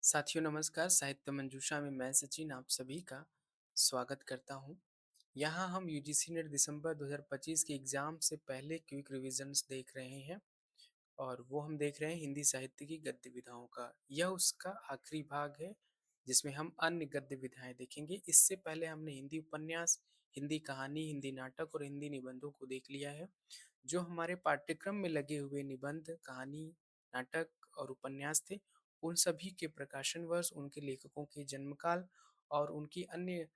साथियों नमस्कार। साहित्य मंजूषा में मैं सचिन आप सभी का स्वागत करता हूं। यहाँ हम यूजीसी नेट दिसंबर 2025 के एग्जाम से पहले क्विक रिविजन्स देख रहे हैं और वो हम देख रहे हैं हिंदी साहित्य की गद्य विधाओं का। यह उसका आखिरी भाग है जिसमें हम अन्य गद्य विधाएं देखेंगे। इससे पहले हमने हिंदी उपन्यास, हिंदी कहानी, हिंदी नाटक और हिंदी निबंधों को देख लिया है। जो हमारे पाठ्यक्रम में लगे हुए निबंध, कहानी, नाटक और उपन्यास थे, उन सभी के प्रकाशन वर्ष, उनके लेखकों के जन्मकाल और उनकी अन्य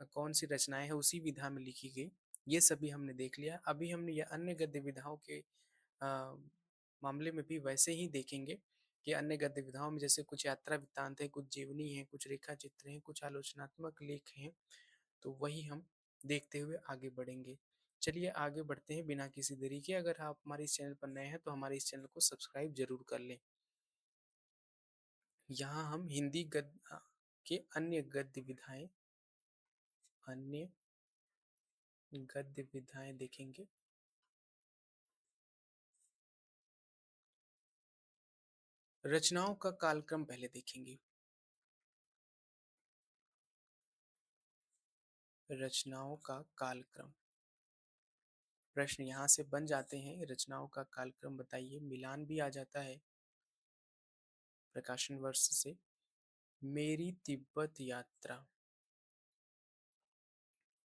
कौन सी रचनाएं हैं उसी विधा में लिखी गई, ये सभी हमने देख लिया। अभी हमने ये अन्य गद्य विधाओं के मामले में भी वैसे ही देखेंगे कि अन्य गद्य विधाओं में जैसे कुछ यात्रा वृत्तांत है, कुछ जीवनी है, कुछ रेखा चित्र हैं, कुछ आलोचनात्मक लेख हैं, तो वही हम देखते हुए आगे बढ़ेंगे। चलिए आगे बढ़ते हैं बिना किसी देरी के। अगर आप हमारे इस चैनल पर नए हैं तो हमारे इस चैनल को सब्सक्राइब जरूर कर लें। यहाँ हम हिंदी गद्य के अन्य गद्य विधाएं देखेंगे। रचनाओं का कालक्रम पहले देखेंगे। रचनाओं का कालक्रम, प्रश्न यहाँ से बन जाते हैं। रचनाओं का कालक्रम बताइए। मिलान भी आ जाता है प्रकाशन वर्ष से। मेरी तिब्बत यात्रा,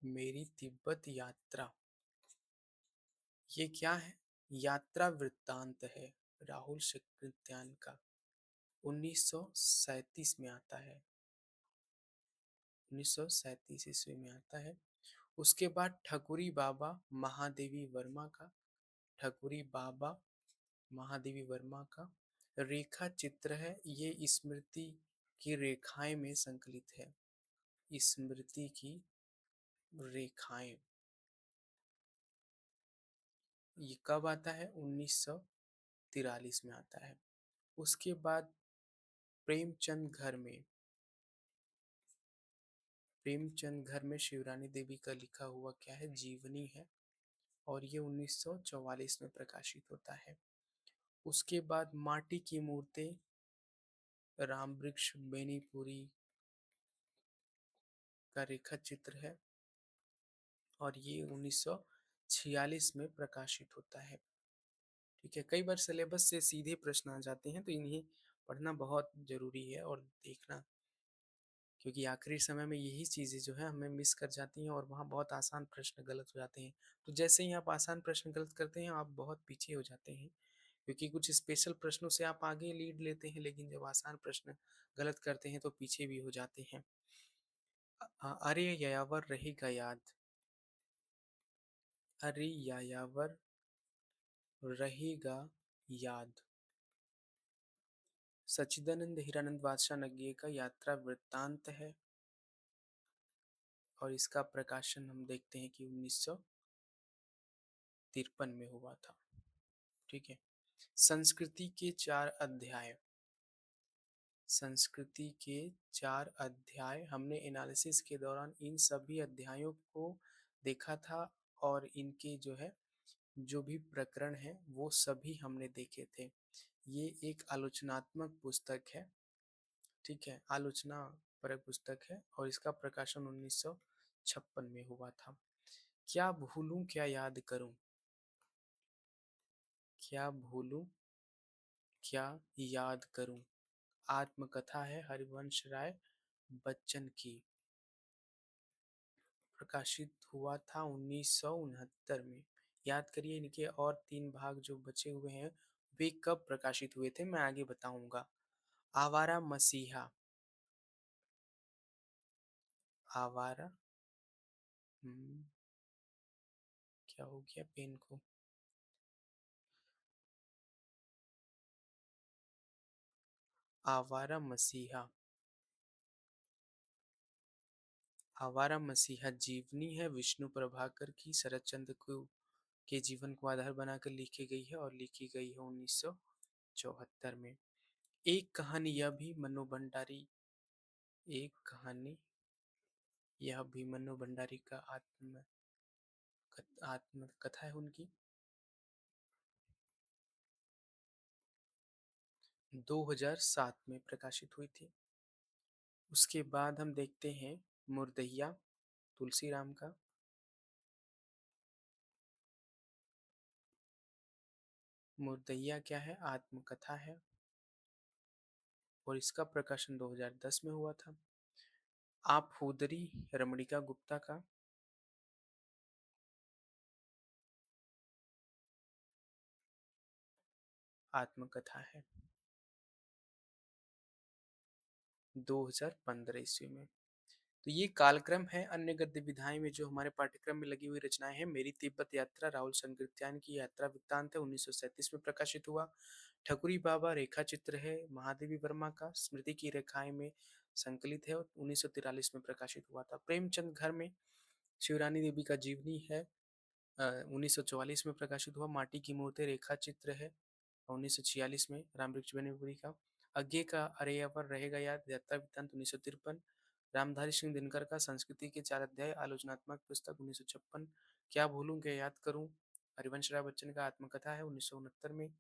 मेरी तिब्बत यात्रा, ये क्या है? यात्रा वृत्तांत है, राहुल शक्तियान का। 1937 में आता है, 1937 ईस्वी में आता है। उसके बाद ठकुरी बाबा महादेवी वर्मा का, ठकुरी बाबा महादेवी वर्मा का रेखा चित्र है। ये स्मृति की रेखाएं में संकलित है। स्मृति की रेखाएं, ये कब आता है? 1943 में आता है। उसके बाद प्रेमचंद घर में, प्रेमचंद घर में शिवरानी देवी का लिखा हुआ क्या है? जीवनी है, और ये 1944 में प्रकाशित होता है। उसके बाद माटी की मूर्तें, राम वृक्ष बेनीपुरी का रेखा चित्र है, और ये 1946 में प्रकाशित होता है। ठीक है, कई बार सिलेबस से सीधे प्रश्न आ जाते हैं तो इन्हें पढ़ना बहुत जरूरी है और देखना, क्योंकि आखिरी समय में यही चीज़ें जो है हमें मिस कर जाती हैं और वहाँ बहुत आसान प्रश्न गलत हो जाते हैं। तो जैसे ही आप आसान प्रश्न गलत करते हैं आप बहुत पीछे हो जाते हैं, क्योंकि कुछ स्पेशल प्रश्नों से आप आगे लीड लेते हैं, लेकिन जब आसान प्रश्न गलत करते हैं तो पीछे भी हो जाते हैं। अरे यायावर रहेगा याद, अरे यायावर रहेगा याद, सच्चिदानंद हीरानंद बादशाह नगीये का यात्रा वृत्तांत है, और इसका प्रकाशन हम देखते हैं कि 1953 में हुआ था। ठीक है। संस्कृति के 4 अध्याय, संस्कृति के 4 अध्याय हमने एनालिसिस के दौरान इन सभी अध्यायों को देखा था, और इनके जो है जो भी प्रकरण है वो सभी हमने देखे थे। ये एक आलोचनात्मक पुस्तक है। ठीक है, आलोचना परक पुस्तक है, और इसका प्रकाशन 1956 में हुआ था। क्या भूलूं क्या याद करूं, क्या भूलूं क्या याद करूं, आत्मकथा है हरिवंश राय बच्चन की। प्रकाशित हुआ था 1969 में। याद करिए, इनके और 3 भाग जो बचे हुए हैं वे कब प्रकाशित हुए थे मैं आगे बताऊंगा। आवारा मसीहा, आवारा, क्या हो गया पेन को? आवारा मसीहा, आवारा मसीहा जीवनी है विष्णु प्रभाकर की, शरद चंद्र को के जीवन को आधार बनाकर लिखी गई है, और लिखी गई है 1974 में। एक कहानी यह भी मनु भंडारी, एक कहानी यह भी मनु भंडारी का आत्मकथा है उनकी। 2007 में प्रकाशित हुई थी। उसके बाद हम देखते हैं मुर्दैया तुलसीराम का। मुर्दैया क्या है? आत्मकथा है और इसका प्रकाशन 2010 में हुआ था। आप हुदरी रमणिका गुप्ता का। आत्मकथा है 2015 ईस्वी में। तो ये कालक्रम है। अन्य गद्य विधाएं में जो हमारे पाठ्यक्रम में लगी हुई रचनाएं हैं, मेरी तिब्बत यात्रा राहुल संकृत्यान की यात्रा वृत्तांत है, 1937 में प्रकाशित हुआ। ठकुरी बाबा रेखा चित्र है महादेवी वर्मा का, स्मृति की रेखाएं में संकलित है और 1943 में प्रकाशित हुआ था। प्रेमचंद घर में शिवरानी देवी का जीवनी है, 1944 में प्रकाशित हुआ। माटी की मूर्तें रेखा चित्र है 1946 में रामवृक्ष बेनीपुरी का। अज्ञे का अरेयवर रहेगा याद यात्रा वृत्तांत 1953। रामधारी सिंह दिनकर का संस्कृति के 4 अध्याय आलोचनात्मक पुस्तक 1956। क्या भूलूं क्या याद करूं हरिवंश राय बच्चन का आत्मकथा है 1969 में।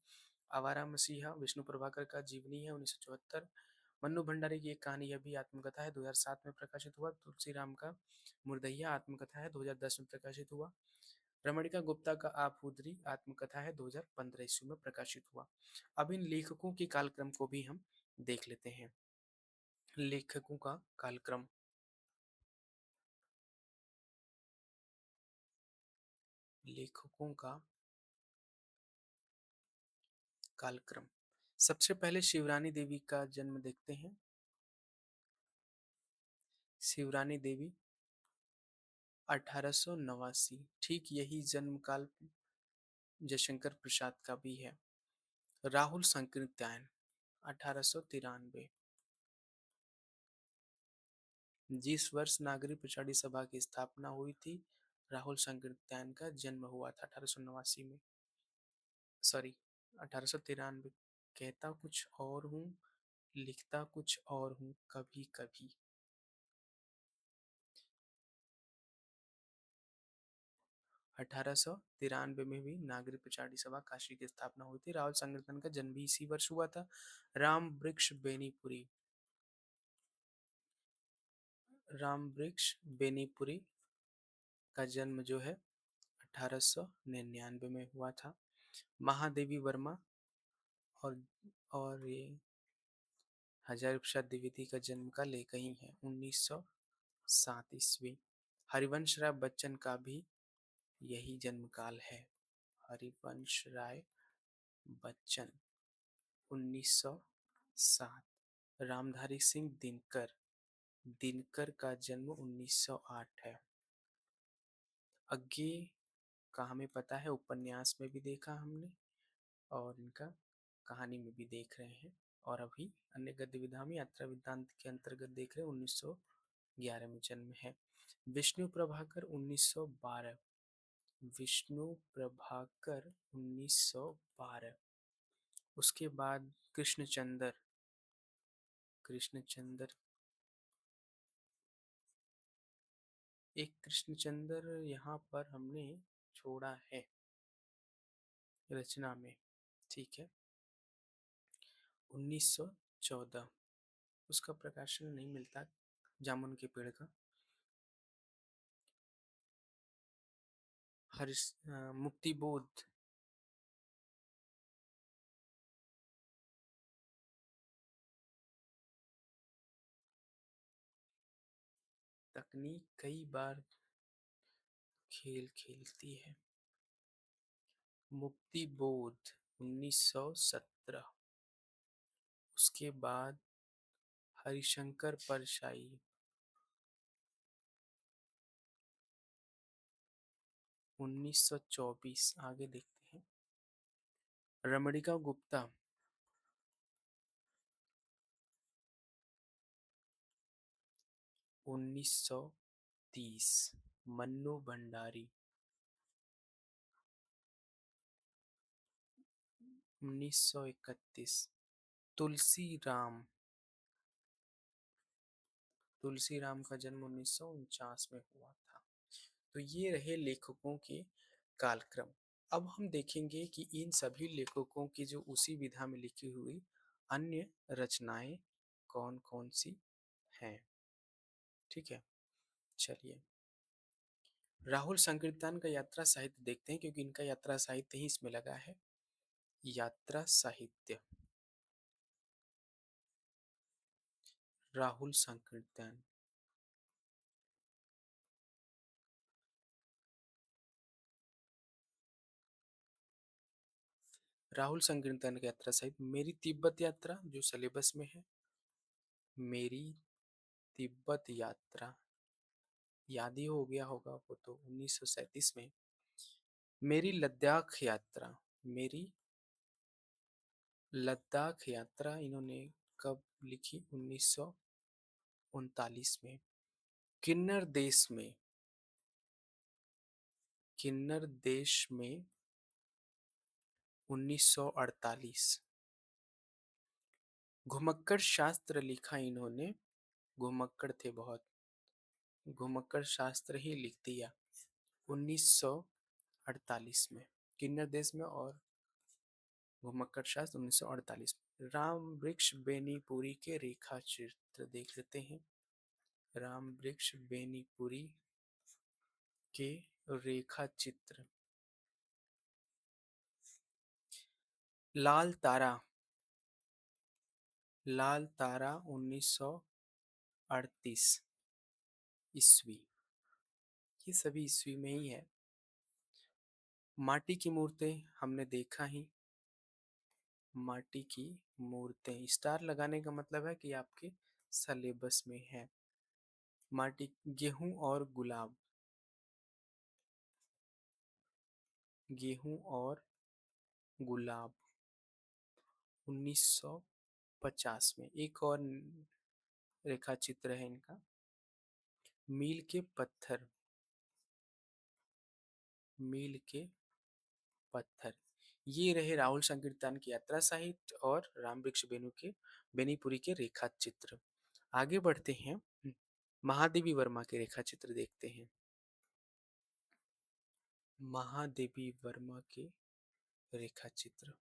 आवारा मसीहा विष्णु प्रभाकर का जीवनी है 1974। मन्नू भंडारी की एक कहानी, यह भी आत्मकथा है, 2007 में प्रकाशित हुआ। तुलसीराम का मुर्दैया आत्मकथा है, 2010 में प्रकाशित हुआ। रमणिका गुप्ता का आप हुदरी आत्मकथा है, 2015 ईस्वी में प्रकाशित हुआ। अब इन लेखकों के कालक्रम को भी हम देख लेते हैं। लेखकों का कालक्रम। लेखकों का कालक्रम। सबसे पहले शिवरानी देवी का जन्म देखते हैं। शिवरानी देवी 1889, ठीक यही जन्म काल जयशंकर प्रसाद का भी है। राहुल संकृत्यायन 1893। जिस वर्ष नागरिक पछाड़ी सभा की स्थापना हुई थी, राहुल संकृत्यायन का जन्म हुआ था 1889 में। सॉरी, 1893। कहता कुछ और हूँ, लिखता कुछ और हूँ कभी कभी। 1893 में भी नागरिक पछाड़ी सभा काशी की स्थापना हुई थी। राहुल संकीर्तन का जन्म भी इसी वर्ष हुआ था। राम वृक्ष बेनीपुरी। राम वृक्ष बेनीपुरी का जन्म जो है 1899 में हुआ था। महादेवी वर्मा और ये हजारी प्रसाद द्विवेदी का जन्म का लेख ही है 1907 ईस्वी। हरिवंश राय बच्चन का भी यही जन्म काल है। हरिवंश राय बच्चन 1907। रामधारी सिंह दिनकर, दिनकर का जन्म 1908 है। अज्ञे का हमें पता है, उपन्यास में भी देखा हमने और इनका कहानी में भी देख रहे हैं। और अभी अन्य गद्य विधा में यात्रा वृत्तांत के अंतर्गत देख रहे हैं, 1911 में जन्म है। विष्णु प्रभाकर 1912। विष्णु प्रभाकर 1912। उसके बाद कृष्णचंद्र। कृष्णचंद्र, एक कृष्णचंद्र यहाँ पर हमने छोड़ा है रचना में, ठीक है। 1914। उसका प्रकाशन नहीं मिलता, जामुन के पेड़ का। मुक्तिबोध। तकनीक कई बार खेल खेलती है। मुक्तिबोध 1917। उसके बाद हरिशंकर परशाई 1924। आगे देखते हैं। रमणिका गुप्ता 1930। मन्नू भंडारी 1931। तुलसी राम। तुलसी राम का जन्म 1949 में हुआ था। तो ये रहे लेखकों के कालक्रम। अब हम देखेंगे कि इन सभी लेखकों की जो उसी विधा में लिखी हुई अन्य रचनाएं कौन कौन सी हैं। ठीक है, चलिए। राहुल संकीर्तन का यात्रा साहित्य देखते हैं, क्योंकि इनका यात्रा साहित्य ही इसमें लगा है। यात्रा साहित्य, राहुल संकीर्तन। राहुल संकीर्तन की यात्रा साहित्य, मेरी तिब्बत यात्रा जो सिलेबस में है, मेरी तिब्बत यात्रा, याद ही हो गया होगा वो तो 1937 में। मेरी लद्दाख यात्रा, मेरी लद्दाख यात्रा इन्होंने कब लिखी? 1939 में। किन्नर देश में, किन्नर देश में 1948। घुमक्कड़ शास्त्र लिखा इन्होंने, घुमक्कड़ थे बहुत, घुमक्कड़ शास्त्र ही लिख दिया 1948 में, किन्नर देश में, और घुमक्कड़ शास्त्र 1948 में। राम वृक्ष बेनीपुरी के रेखा चित्र देख लेते हैं। राम वृक्ष बेनीपुरी के रेखा चित्र। लाल तारा, लाल तारा 1938 ईस्वी, ये सभी ईस्वी में ही है। माटी की मूर्तें हमने देखा ही, माटी की मूर्तें, स्टार लगाने का मतलब है कि आपके सिलेबस में है। माटी, गेहूं और गुलाब, गेहूं और गुलाब 1950 में। एक और रेखा चित्र है इनका, मील के पत्थर, मील के पत्थर। ये रहे राहुल संकीर्तन की यात्रा साहित्य और राम वृक्ष बेनीपुरी के रेखा चित्र। आगे बढ़ते हैं, महादेवी वर्मा के रेखा चित्र देखते हैं। महादेवी वर्मा के रेखा चित्र,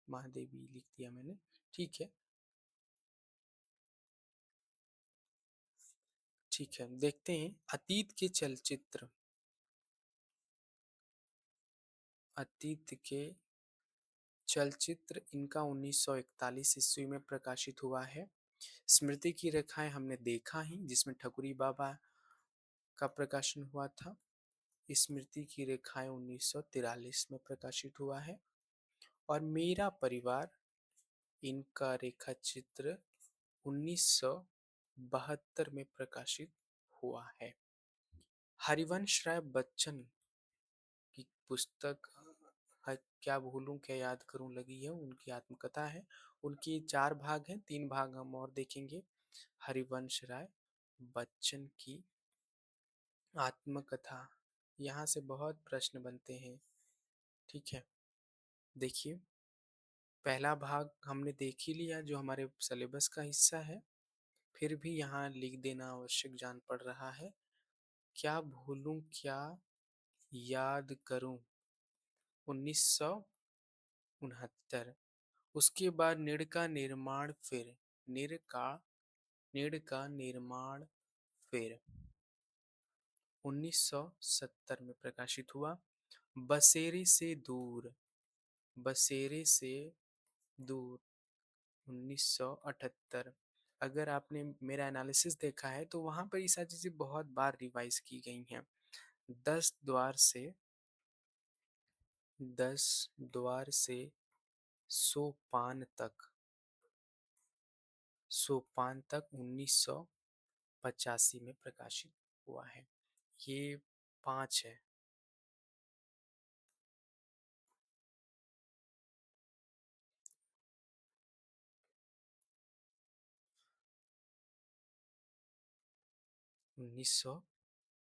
महादेवी लिख दिया मैंने, ठीक है। ठीक है, देखते हैं अतीत के चलचित्र, अतीत के चलचित्र इनका 1941 ईस्वी में प्रकाशित हुआ है। स्मृति की रेखाएं हमने देखा ही, जिसमें ठकुरी बाबा का प्रकाशन हुआ था। स्मृति की रेखाएं 1943 में प्रकाशित हुआ है। और मेरा परिवार, इनका रेखा चित्र 1972 में प्रकाशित हुआ है। हरिवंश राय बच्चन की पुस्तक क्या भूलूं क्या याद करूं लगी है, उनकी आत्मकथा है। उनकी 4 भाग हैं, 3 भाग हम और देखेंगे। हरिवंश राय बच्चन की आत्मकथा, यहाँ से बहुत प्रश्न बनते हैं, ठीक है। देखिए, पहला भाग हमने देख ही लिया जो हमारे सिलेबस का हिस्सा है, फिर भी यहाँ लिख देना आवश्यक जान पड़ रहा है। क्या भूलूं क्या याद करूं 1969। उसके बाद नीड़ का निर्माण फिर, नीड़ का नीड़ का निर्माण फिर 1970 में प्रकाशित हुआ। बसेरे से दूर, बसेरे से दूर 1978। अगर आपने मेरा एनालिसिस देखा है तो वहां पर ये सारी चीजें बहुत बार रिवाइज की गई हैं। 10 द्वार से, 10 द्वार से सोपान तक, सोपान तक 1985 में प्रकाशित हुआ है। ये 5 है। उन्नीस सौ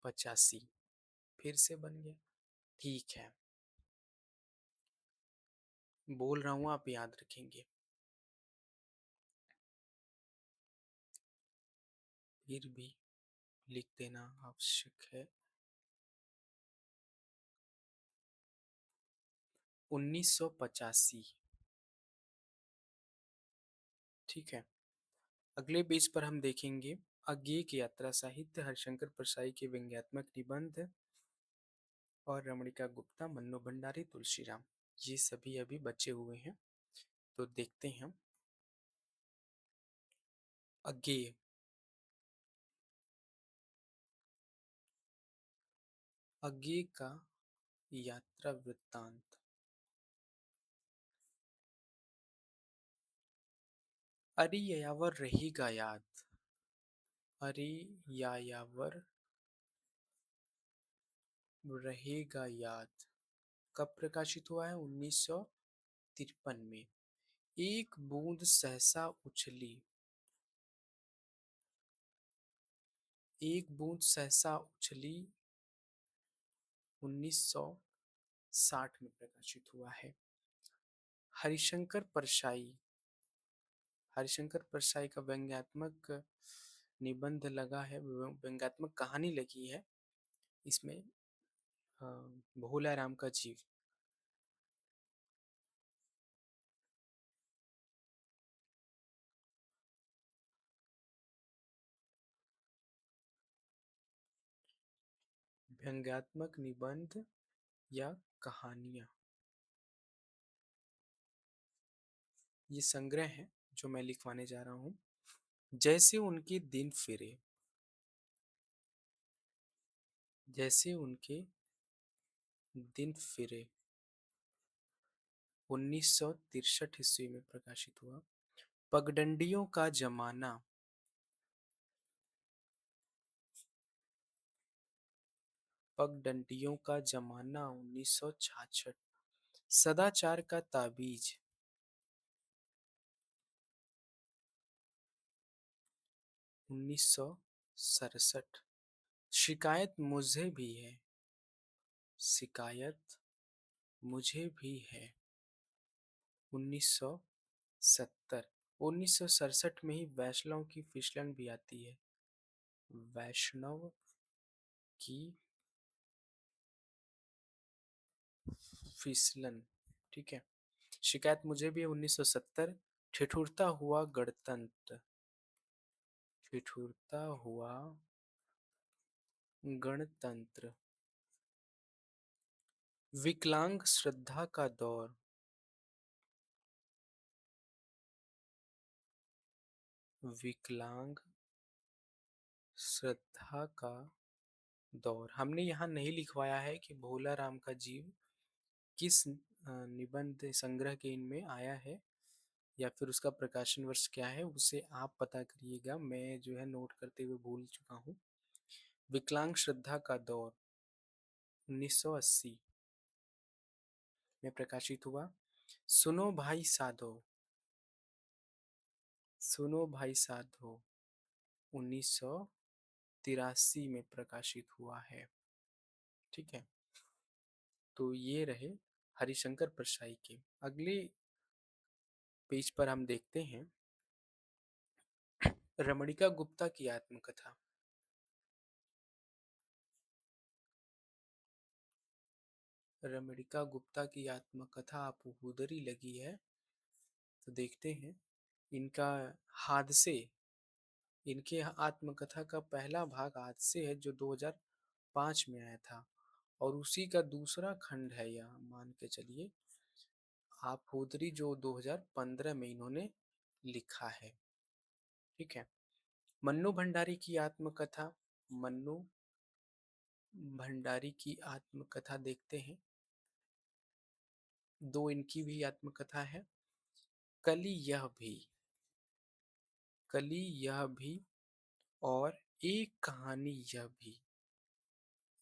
पचासी फिर से बन गया, ठीक है। बोल रहा हूँ, आप याद रखेंगे। फिर भी लिख देना आवश्यक है। 1985, ठीक है। अगले पेज पर हम देखेंगे अज्ञे की यात्रा साहित्य, हरिशंकर परसाई के व्यंग्यात्मक निबंध और रमणिका गुप्ता, मन्नू भंडारी, तुलसीराम, ये सभी अभी बचे हुए हैं। तो देखते हैं हम। अज्ञेय। अज्ञेय का यात्रा वृत्तांत। अरे यायावर रहेगा याद। अरे यायावर रहेगा याद कब प्रकाशित हुआ है? 1953 में। एक बूंद सहसा उछली। एक बूंद सहसा उछली 1960 में प्रकाशित हुआ है। हरिशंकर परसाई। हरिशंकर परसाई का व्यंग्यात्मक निबंध लगा है, व्यंग्यात्मक कहानी लगी है इसमें, भोला राम का जीव। व्यंग्यात्मक निबंध या कहानियां, ये संग्रह है जो मैं लिखवाने जा रहा हूँ। जैसे उनके दिन फिरे। जैसे उनके दिन फिरे 1963 ईस्वी में प्रकाशित हुआ। पगडंडियों का जमाना। पगडंडियों का जमाना 1966। सदाचार का ताबीज 1967। शिकायत मुझे भी है। शिकायत मुझे भी है 1970। 1967 में ही वैष्णव की फिसलन भी आती है। वैष्णव की फिसलन, ठीक है। शिकायत मुझे भी है 1970। ठिठुरता हुआ गणतंत्र। ठिठुरता हुआ गणतंत्र। विकलांग श्रद्धा का दौर। विकलांग श्रद्धा का दौर। हमने यहाँ नहीं लिखवाया है कि भोला राम का जीव किस निबंध संग्रह के इनमें आया है या फिर उसका प्रकाशन वर्ष क्या है, उसे आप पता करिएगा। मैं जो है नोट करते हुए भूल चुका हूँ। विकलांग श्रद्धा का दौर 1980 में प्रकाशित हुआ। सुनो भाई साधो। सुनो भाई साधो 1983 में प्रकाशित हुआ है, ठीक है। तो ये रहे हरिशंकर परसाई के। अगले पेज पर हम देखते हैं रमणिका गुप्ता की आत्मकथा। रमणिका गुप्ता की आत्मकथा आपको लगी है, तो देखते हैं इनका हादसे। इनके आत्मकथा का पहला भाग हादसे है जो 2005 में आया था, और उसी का दूसरा खंड है यह, मान के चलिए आप हुदरी, जो 2015 में इन्होंने लिखा है, ठीक है। मन्नू भंडारी की आत्मकथा। मन्नू भंडारी की आत्मकथा देखते हैं। दो इनकी भी आत्मकथा है। कली यह भी। कली यह भी और एक कहानी यह भी।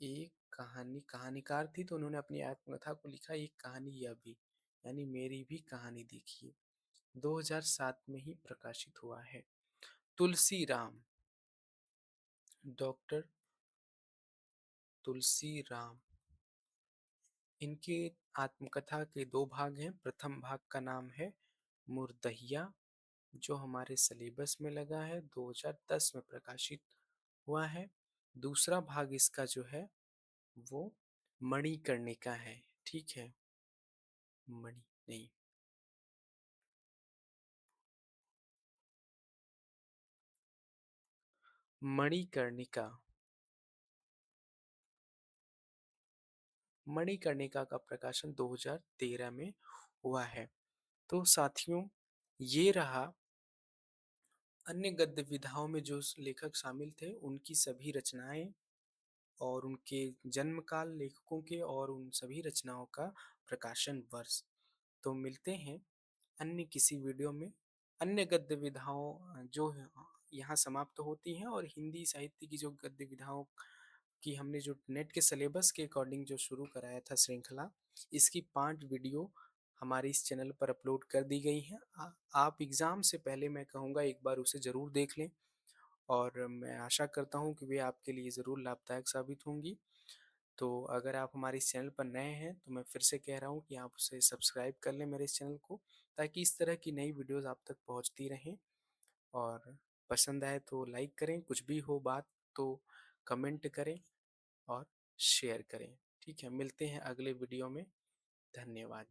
एक कहानी, कहानीकार थी तो उन्होंने अपनी आत्मकथा को लिखा एक कहानी यह भी, यानी मेरी भी कहानी देखिए। 2007 में ही प्रकाशित हुआ है। तुलसी राम। डॉक्टर तुलसी राम। इनके आत्मकथा के दो भाग हैं। प्रथम भाग का नाम है मुर्दहिया, जो हमारे सिलेबस में लगा है, 2010 में प्रकाशित हुआ है। दूसरा भाग इसका जो है वो मणिकर्णिका है, ठीक है। मणि नहीं, मणिकर्णिका। मणिकर्णिका का प्रकाशन 2013 में हुआ है। तो साथियों, ये रहा अन्य गद्य विधाओं में जो लेखक शामिल थे उनकी सभी रचनाएं और उनके जन्म काल, लेखकों के और उन सभी रचनाओं का प्रकाशन वर्ष। तो मिलते हैं अन्य किसी वीडियो में। अन्य गद्य विधाओं जो यहाँ समाप्त होती हैं, और हिंदी साहित्य की जो गद्य विधाओं की हमने जो नेट के सिलेबस के अकॉर्डिंग जो शुरू कराया था श्रृंखला, इसकी 5 वीडियो हमारे इस चैनल पर अपलोड कर दी गई हैं। आप एग्ज़ाम से पहले मैं कहूँगा एक बार उसे ज़रूर देख लें, और मैं आशा करता हूँ कि वे आपके लिए ज़रूर लाभदायक साबित होंगी। तो अगर आप हमारे इस चैनल पर नए हैं तो मैं फिर से कह रहा हूँ कि आप उसे सब्सक्राइब कर लें मेरे इस चैनल को, ताकि इस तरह की नई वीडियोस आप तक पहुँचती रहें। और पसंद आए तो लाइक करें, कुछ भी हो बात तो कमेंट करें और शेयर करें। ठीक है, मिलते हैं अगले वीडियो में। धन्यवाद।